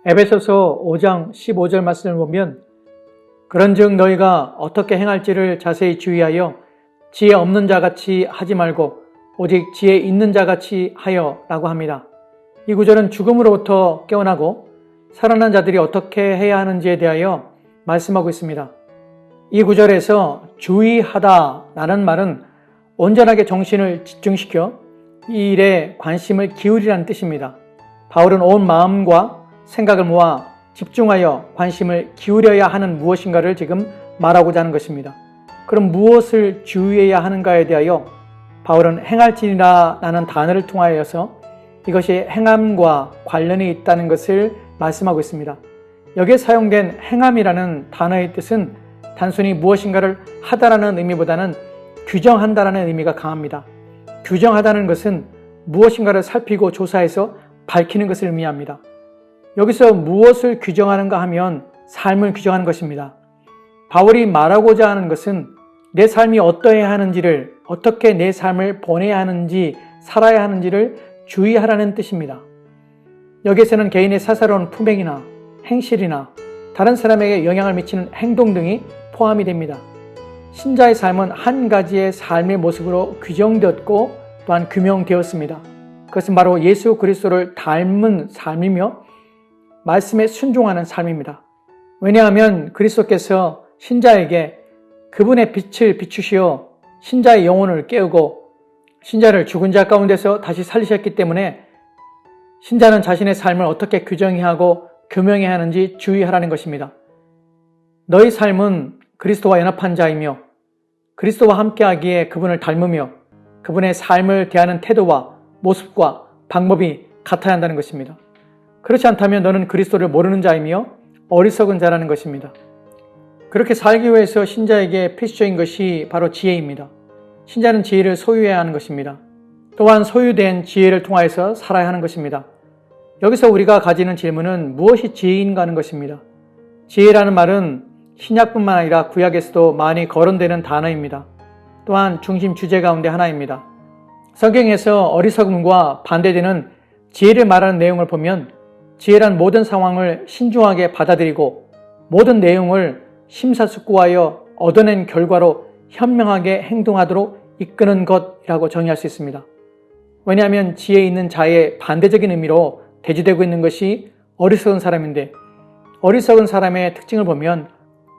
에베소서 5장 15절 말씀을 보면 그런즉 너희가 어떻게 행할지를 자세히 주의하여 지혜 없는 자같이 하지 말고 오직 지혜 있는 자같이 하여 라고 합니다. 이 구절은 죽음으로부터 깨어나고 살아난 자들이 어떻게 해야 하는지에 대하여 말씀하고 있습니다. 이 구절에서 주의하다라는 말은 온전하게 정신을 집중시켜 이 일에 관심을 기울이라는 뜻입니다. 바울은 온 마음과 생각을 모아 집중하여 관심을 기울여야 하는 무엇인가를 지금 말하고자 하는 것입니다. 그럼 무엇을 주의해야 하는가에 대하여 바울은 행할지니라 라는 단어를 통하여서 이것이 행함과 관련이 있다는 것을 말씀하고 있습니다. 여기에 사용된 행함이라는 단어의 뜻은 단순히 무엇인가를 하다라는 의미보다는 규정한다라는 의미가 강합니다. 규정하다는 것은 무엇인가를 살피고 조사해서 밝히는 것을 의미합니다. 여기서 무엇을 규정하는가 하면 삶을 규정하는 것입니다. 바울이 말하고자 하는 것은 내 삶이 어떠해야 하는지를, 어떻게 내 삶을 보내야 하는지, 살아야 하는지를 주의하라는 뜻입니다. 여기에서는 개인의 사사로운 품행이나 행실이나 다른 사람에게 영향을 미치는 행동 등이 포함이 됩니다. 신자의 삶은 한 가지의 삶의 모습으로 규정되었고 또한 규명되었습니다. 그것은 바로 예수 그리스도를 닮은 삶이며 말씀에 순종하는 삶입니다. 왜냐하면 그리스도께서 신자에게 그분의 빛을 비추시어 신자의 영혼을 깨우고 신자를 죽은 자 가운데서 다시 살리셨기 때문에 신자는 자신의 삶을 어떻게 규정해야 하고 규명해야 하는지 주의하라는 것입니다. 너희 삶은 그리스도와 연합한 자이며 그리스도와 함께하기에 그분을 닮으며 그분의 삶을 대하는 태도와 모습과 방법이 같아야 한다는 것입니다. 그렇지 않다면 너는 그리스도를 모르는 자이며 어리석은 자라는 것입니다. 그렇게 살기 위해서 신자에게 필수적인 것이 바로 지혜입니다. 신자는 지혜를 소유해야 하는 것입니다. 또한 소유된 지혜를 통하여서 살아야 하는 것입니다. 여기서 우리가 가지는 질문은 무엇이 지혜인가 하는 것입니다. 지혜라는 말은 신약뿐만 아니라 구약에서도 많이 거론되는 단어입니다. 또한 중심 주제 가운데 하나입니다. 성경에서 어리석음과 반대되는 지혜를 말하는 내용을 보면 지혜란 모든 상황을 신중하게 받아들이고 모든 내용을 심사숙고하여 얻어낸 결과로 현명하게 행동하도록 이끄는 것이라고 정의할 수 있습니다. 왜냐하면 지혜 있는 자의 반대적인 의미로 대주되고 있는 것이 어리석은 사람인데 어리석은 사람의 특징을 보면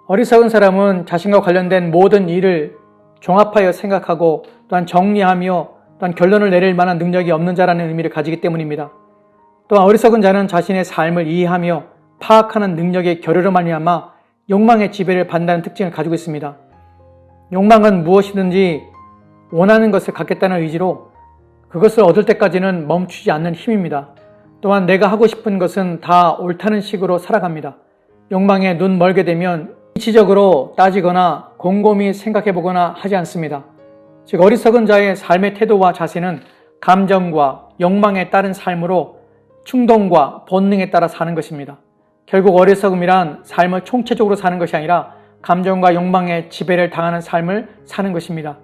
어리석은 사람은 자신과 관련된 모든 일을 종합하여 생각하고 또한 정리하며 또한 결론을 내릴 만한 능력이 없는 자라는 의미를 가지기 때문입니다. 또한 어리석은 자는 자신의 삶을 이해하며 파악하는 능력의 결여로 말미암아 욕망의 지배를 받는다는 특징을 가지고 있습니다. 욕망은 무엇이든지 원하는 것을 갖겠다는 의지로 그것을 얻을 때까지는 멈추지 않는 힘입니다. 또한 내가 하고 싶은 것은 다 옳다는 식으로 살아갑니다. 욕망에 눈 멀게 되면 이치적으로 따지거나 곰곰이 생각해보거나 하지 않습니다. 즉 어리석은 자의 삶의 태도와 자세는 감정과 욕망에 따른 삶으로 충동과 본능에 따라 사는 것입니다. 결국 어리석음이란 삶을 총체적으로 사는 것이 아니라 감정과 욕망의 지배를 당하는 삶을 사는 것입니다.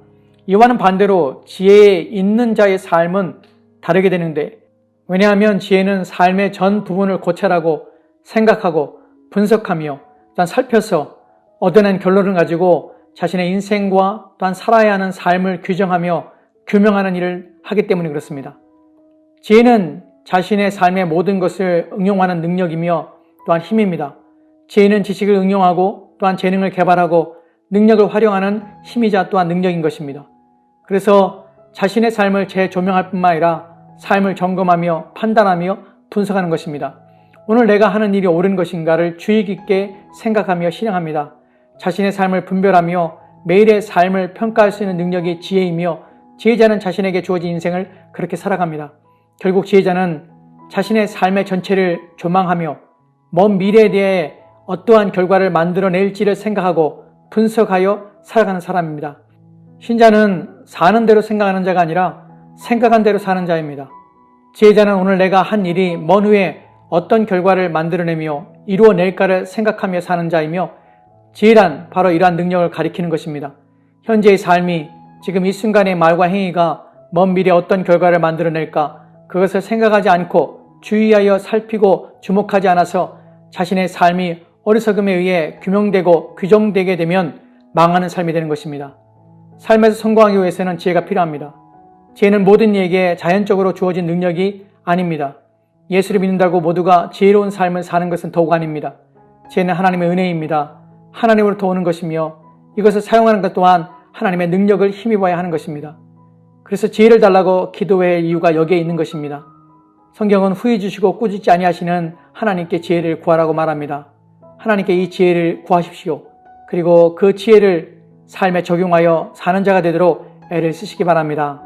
이와는 반대로 지혜에 있는 자의 삶은 다르게 되는데 왜냐하면 지혜는 삶의 전 부분을 고찰하고 생각하고 분석하며 또한 살펴서 얻어낸 결론을 가지고 자신의 인생과 또한 살아야 하는 삶을 규정하며 규명하는 일을 하기 때문에 그렇습니다. 지혜는 자신의 삶의 모든 것을 응용하는 능력이며 또한 힘입니다. 지혜는 지식을 응용하고 또한 재능을 개발하고 능력을 활용하는 힘이자 또한 능력인 것입니다. 그래서 자신의 삶을 재조명할 뿐만 아니라 삶을 점검하며 판단하며 분석하는 것입니다. 오늘 내가 하는 일이 옳은 것인가를 주의 깊게 생각하며 실행합니다. 자신의 삶을 분별하며 매일의 삶을 평가할 수 있는 능력이 지혜이며 지혜자는 자신에게 주어진 인생을 그렇게 살아갑니다. 결국 지혜자는 자신의 삶의 전체를 조망하며 먼 미래에 대해 어떠한 결과를 만들어낼지를 생각하고 분석하여 살아가는 사람입니다. 신자는 사는 대로 생각하는 자가 아니라 생각한 대로 사는 자입니다. 지혜자는 오늘 내가 한 일이 먼 후에 어떤 결과를 만들어내며 이루어낼까를 생각하며 사는 자이며 지혜란 바로 이러한 능력을 가리키는 것입니다. 현재의 삶이 지금 이 순간의 말과 행위가 먼 미래에 어떤 결과를 만들어낼까 그것을 생각하지 않고 주의하여 살피고 주목하지 않아서 자신의 삶이 어리석음에 의해 규명되고 규정되게 되면 망하는 삶이 되는 것입니다. 삶에서 성공하기 위해서는 지혜가 필요합니다. 지혜는 모든 이에게 자연적으로 주어진 능력이 아닙니다. 예수를 믿는다고 모두가 지혜로운 삶을 사는 것은 더욱 아닙니다. 지혜는 하나님의 은혜입니다. 하나님으로부터 오는 것이며 이것을 사용하는 것 또한 하나님의 능력을 힘입어야 하는 것입니다. 그래서 지혜를 달라고 기도해야 할 이유가 여기에 있는 것입니다. 성경은 후히 주시고 꾸짖지 아니하시는 하나님께 지혜를 구하라고 말합니다. 하나님께 이 지혜를 구하십시오. 그리고 그 지혜를 삶에 적용하여 사는 자가 되도록 애를 쓰시기 바랍니다.